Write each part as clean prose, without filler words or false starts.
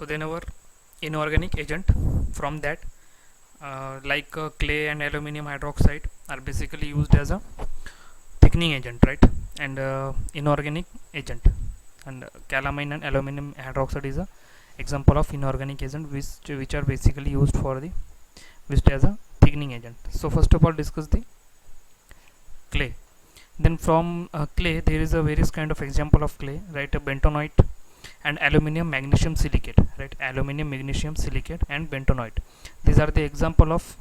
then our inorganic agent from that clay and aluminum hydroxide are basically used as a thickening agent, right? And inorganic agent, and calamine and aluminum hydroxide is a example of inorganic agent which are basically used for the used as a thickening agent. So first of all discuss the clay. Then from clay there is a various kind of example of clay, right? A bentonite and aluminium magnesium silicate, right? Aluminium magnesium silicate and bentonite, these are the example of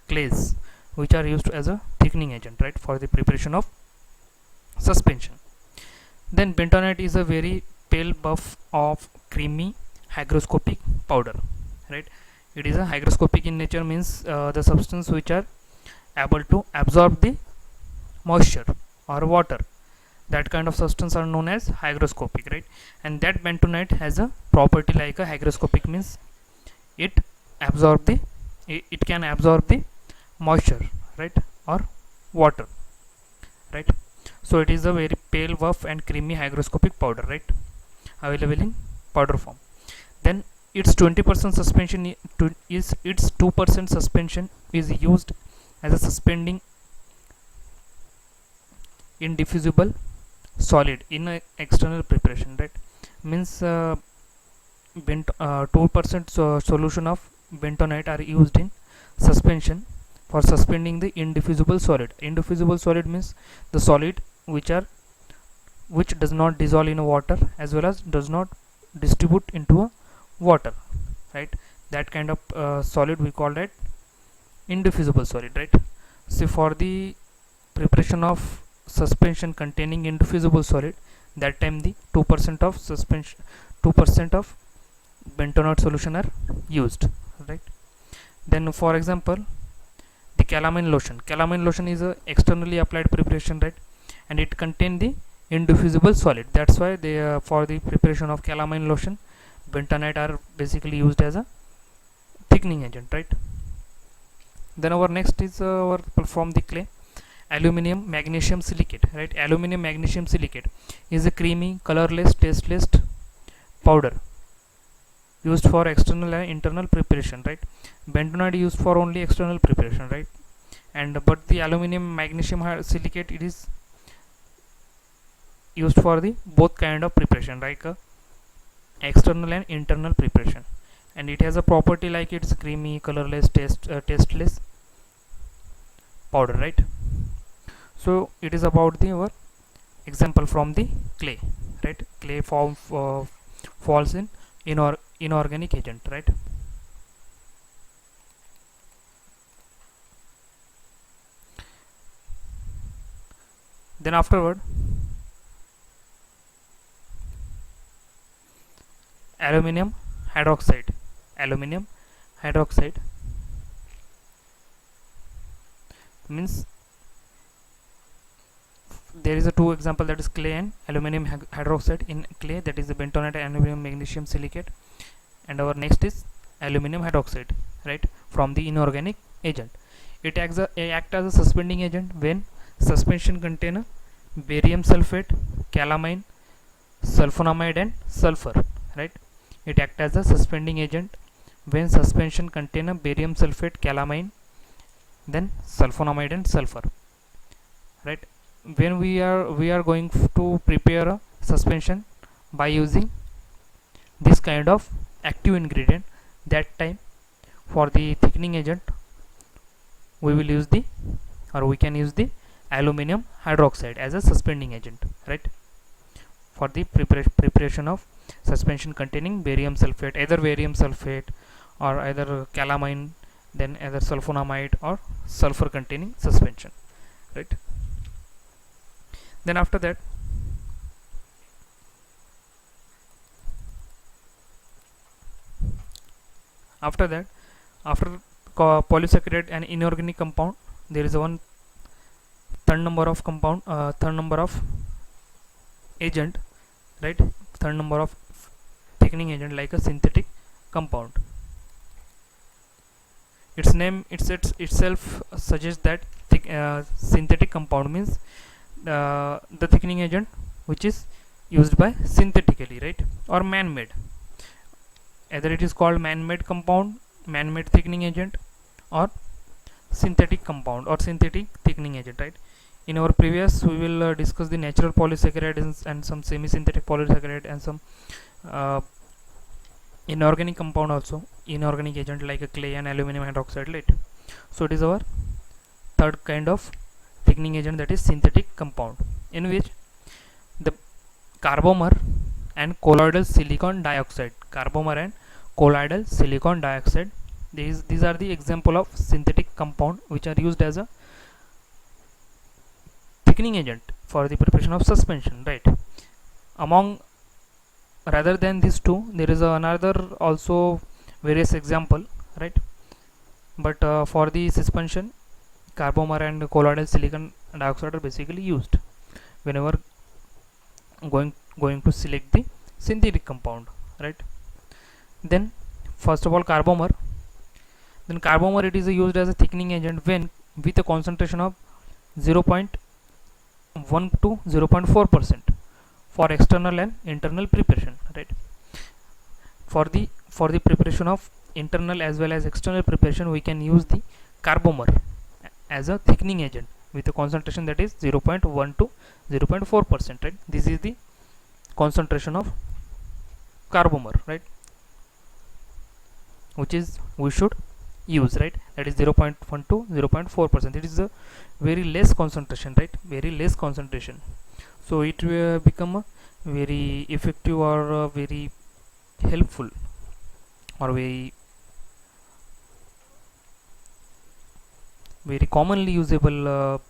clays which are used as a thickening agent, right, for the preparation of suspension. Then bentonite is a very pale buff of creamy hygroscopic powder, right? It is a hygroscopic in nature, means the substance which are able to absorb the moisture or water. That kind of substance are known as hygroscopic, right? And that bentonite has a property like a hygroscopic, means it absorb the it can absorb the moisture, right, or water, right? So it is a very pale buff and creamy hygroscopic powder, right, available in powder form. Then its 20% suspension is its 2% suspension is used as a suspending indiffusible solid in a external preparation, right? Means 2% solution of bentonite are used in suspension for suspending the indiffusible solid. Indiffusible solid means the solid which does not dissolve in water as well as does not distribute into a water, right? That kind of solid we call that indiffusible solid, right? So for the preparation of suspension containing indiffusible solid, that time the 2% of suspension 2% of bentonite solution are used, right? Then for example the calamine lotion is a externally applied preparation, right, and it contain the indiffusible solid. That's why they for the preparation of calamine lotion bentonite are basically used as a thickening agent, right? Then our next is our from the clay aluminium magnesium silicate, right? Aluminium magnesium silicate is a creamy colorless tasteless powder used for external and internal preparation, right? Bentonite used for only external preparation, right? And but the aluminium magnesium silicate, it is used for the both kind of preparation, like external and internal preparation, and it has a property like it's creamy colorless tasteless powder, right? So it is about the our example from the clay, right? Clay form falls in inorganic agent, right? Then afterward aluminium hydroxide means there is a two example, that is clay and aluminium hydroxide. In clay, that is the bentonite and aluminium magnesium silicate, and our next is aluminium hydroxide, right, from the inorganic agent. It acts as a suspending agent when suspension contain a barium sulfate, calamine, sulfonamide and sulfur, right? It acts as a suspending agent when suspension contain a barium sulfate, calamine, then sulfonamide and sulfur, right? When we are going to prepare a suspension by using this kind of active ingredient, that time for the thickening agent we will use the or we can use the aluminium hydroxide as a suspending agent, right, for the preparation of suspension containing barium sulfate, either barium sulfate or either calamine, then either sulfonamide or sulfur containing suspension, right? Then after that after polysaccharide and inorganic compound, there is one third number of agent, right? Third number of thickening agent, like a synthetic compound. Its name itself suggests that synthetic compound means the thickening agent which is used by synthetically, right, or man-made. either it is called man-made compound, man-made thickening agent, or synthetic compound or synthetic thickening agent, right? In our previous we will discuss the natural polysaccharides and some semi-synthetic polysaccharide and some uh, inorganic compound also, inorganic agent like a clay and aluminum hydroxide, right? So it is our third kind of thickening agent, that is synthetic compound, in which the carbomer and colloidal silicon dioxide, carbomer and colloidal silicon dioxide, these are the example of synthetic compound which are used as a thickening agent for the preparation of suspension, right? Among rather than these two, there is another also various example, right? But for the suspension, carbomer and colloidal silicon dioxide are basically used whenever going to select the synthetic compound, right? Then first of all carbomer. Then carbomer, it is used as a thickening agent when with a concentration of 0.1 to 0.4% for external and internal preparation, right? For the preparation of internal as well as external preparation, we can use the carbomer as a thickening agent with a concentration that is 0.1 to 0.4%, right? This is the concentration of carbomer, right, which is we should use, right? That is 0.1 to 0.4%. it is a very less concentration, right? Very less concentration, so it will become a very effective or very helpful or very commonly usable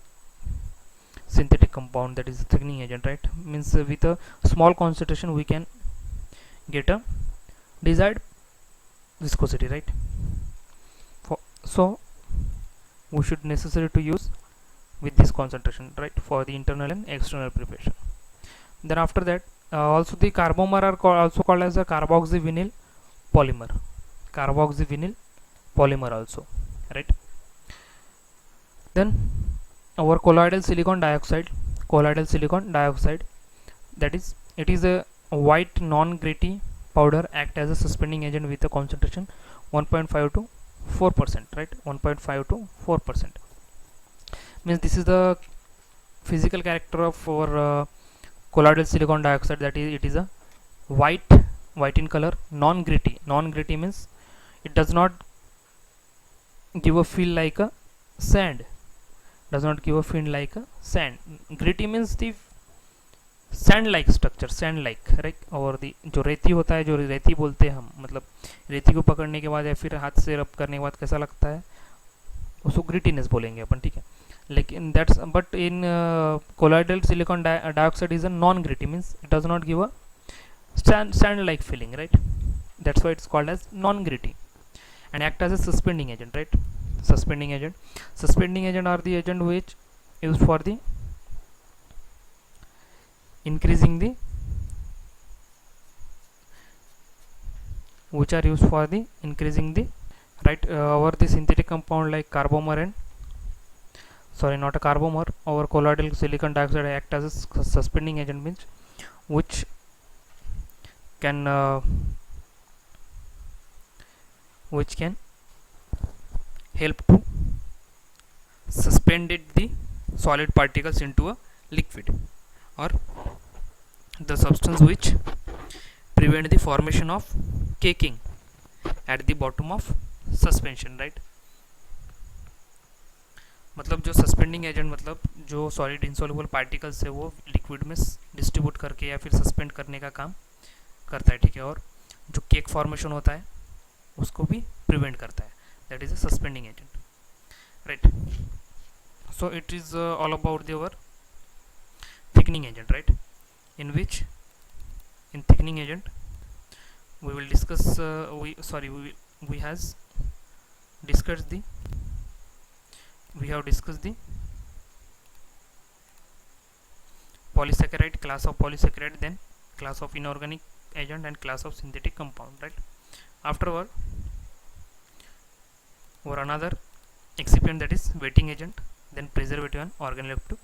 synthetic compound, that is a thickening agent, right? Means with a small concentration we can get a desired viscosity, right? So we should necessary to use with this concentration, right, for the internal and external preparation. Then after that also the carbomer are also called as a carboxyvinyl polymer, carboxyvinyl polymer also, right? Then our colloidal silicon dioxide, that is, it is a white non-gritty powder, act as a suspending agent with a concentration 1.5 to 4%, right? 1.5 to 4%. Means this is the physical character of our colloidal silicon dioxide, that is, it is a white in color, non-gritty. Non-gritty means it does not give a feel like a sand, gritty means the sand like structure, sand like, right? और जो रेती होता है, जो रेती बोलते हैं हम, मतलब रेती को पकड़ने के बाद या फिर हाथ से रब करने के बाद कैसा लगता है, उसको ग्रिटीनेस बोलेंगे अपन, ठीक है? लेकिन that's but in colloidal silicon dioxide is a non gritty, means it does not give a sand like feeling, right? That's why it's called as non gritty and act as a suspending agent, right? Suspending agent are the agent which used for the increasing the right over the synthetic compound like carbomer and not a carbomer, our colloidal silicon dioxide act as a suspending agent, means which can help to suspend the solid particles into a liquid, or the substance which prevent the formation of caking at the bottom of suspension, right? मतलब जो suspending agent, मतलब जो solid insoluble particles है वो liquid में distribute करके या फिर सस्पेंड करने का काम करता है, ठीक है? और जो केक फॉर्मेशन होता है उसको भी प्रिवेंट करता है, that is a suspending agent, right? So it is all about your thickening agent, right? In which in thickening agent we will discuss we have discussed the polysaccharide, class of polysaccharide, then class of inorganic agent and class of synthetic compound, right? Afterward or another excipient, that is wetting agent, then preservative and organoleptic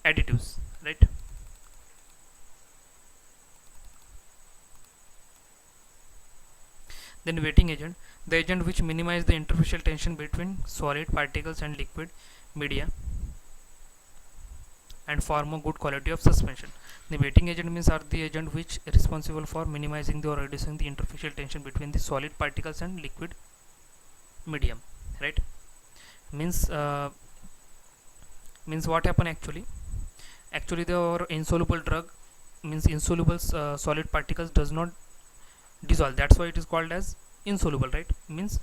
additives, right? Then wetting agent, the agent which minimize the interfacial tension between solid particles and liquid media and form a good quality of suspension. The wetting agent means are the agent which is responsible for minimizing or reducing the interfacial tension between the solid particles and liquid medium, right? Means means what happen actually? Actually, the insoluble drug means insoluble solid particles does not dissolve. That's why it is called as insoluble, right? Means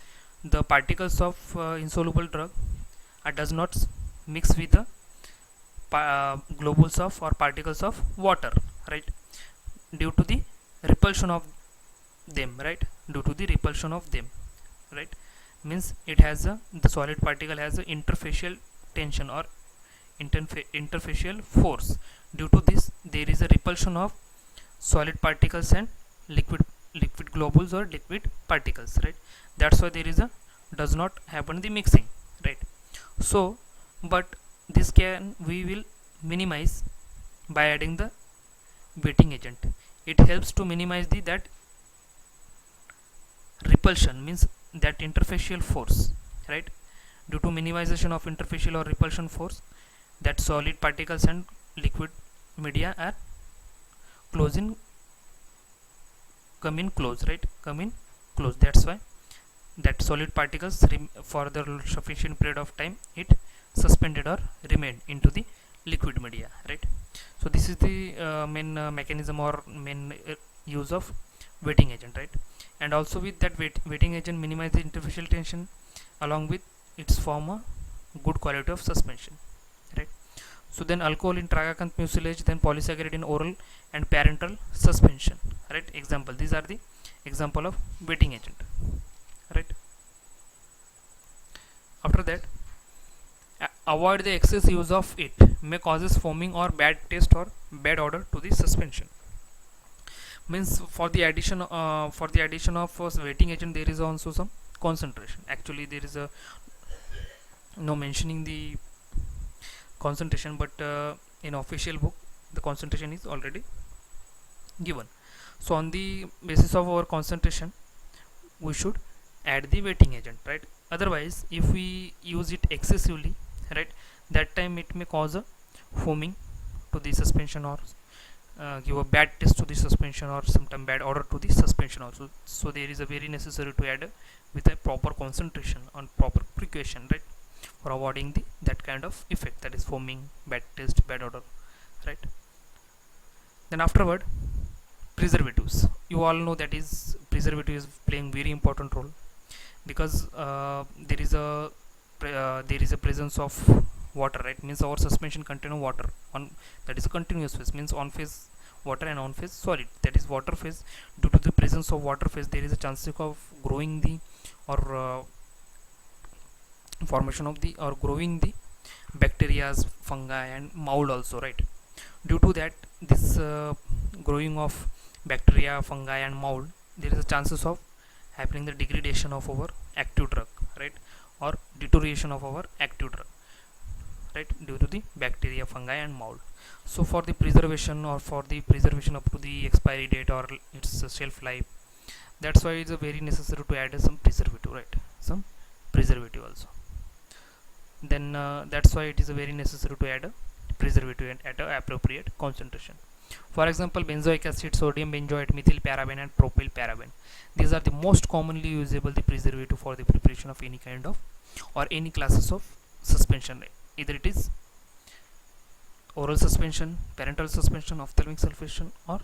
the particles of insoluble drug does not mix with the globules of or particles of water, right? Due to the repulsion of them, right? Due to the repulsion of them, right? Means it has a, the solid particle has a interfacial tension or interfacial force. Due to this, there is a repulsion of solid particles and liquid globules or liquid particles, right? That's why there is a does not happen the mixing, right? So but this can we will minimize by adding the wetting agent. It helps to minimize the that repulsion, means that interfacial force, right? Due to minimization of interfacial or repulsion force, that solid particles and liquid media are close in come in close, right? Come in close. That's why that solid particles for the sufficient period of time it suspended or remained into the liquid media, right? So this is the main mechanism or main use of wetting agent, right? And also with that wetting agent minimize the interfacial tension, along with its form a good quality of suspension, right? So then alcohol in tragacanth mucilage, then polysaccharide in oral and parenteral suspension, right? Example, these are the example of wetting agent, right? After that, avoid the excess use of it may causes foaming or bad taste or bad odor to the suspension. Means for the addition of wetting agent there is also some concentration. Actually there is a no mentioning the concentration, but in official book the concentration is already given. So on the basis of our concentration we should add the wetting agent, right? Otherwise if we use it excessively, right, that time it may cause a foaming to the suspension or give a bad taste to the suspension or sometimes bad odor to the suspension also. So there is a very necessary to add with a proper concentration on proper precaution, right, for avoiding the that kind of effect, that is foaming, bad taste, bad odor, right? Then afterward, preservatives. You all know that is preservative is playing very important role, because there is a presence of water, right? Means our suspension contain water on, that is a continuous phase, means on phase water and on phase solid, that is water phase. Due to the presence of water phase there is a chance of growing the or formation of the or growing the bacteria, fungi and mold also, right? Due to that this growing of bacteria, fungi and mold, there is a chances of happening the degradation of our active drug, right, or deterioration of our active drug, right, due to the bacteria, fungi and mold. So for the preservation or for the preservation up to the expiry date or its shelf life, that's why it's a very necessary to add some preservative, right, some preservative also. Then that's why it is a very necessary to add a preservative at a appropriate concentration. For example, benzoic acid, sodium benzoate, methyl paraben and propyl paraben, these are the most commonly usable the preservative for the preparation of any kind of or any classes of suspension, right? Either it is oral suspension, parenteral suspension, ophthalmic suspension or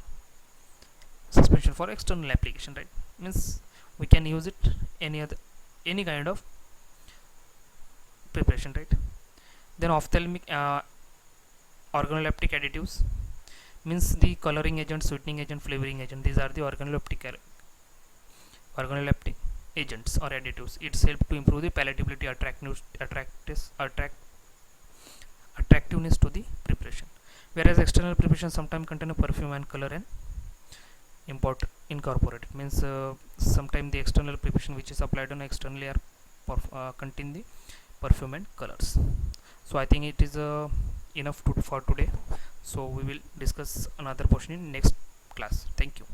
suspension for external application, right? Means we can use it any kind of preparation, right? Then ophthalmic organoleptic additives, means the coloring agent, sweetening agent, flavoring agent, these are the organoleptic agents or additives. It's help to improve the palatability, attractiveness to the preparation. Whereas external preparation sometimes contain a perfume and color and incorporated, means sometimes the external preparation which is applied on externally are contain the perfume and colors. So I think it is enough for today. So we will discuss another portion in next class. Thank you.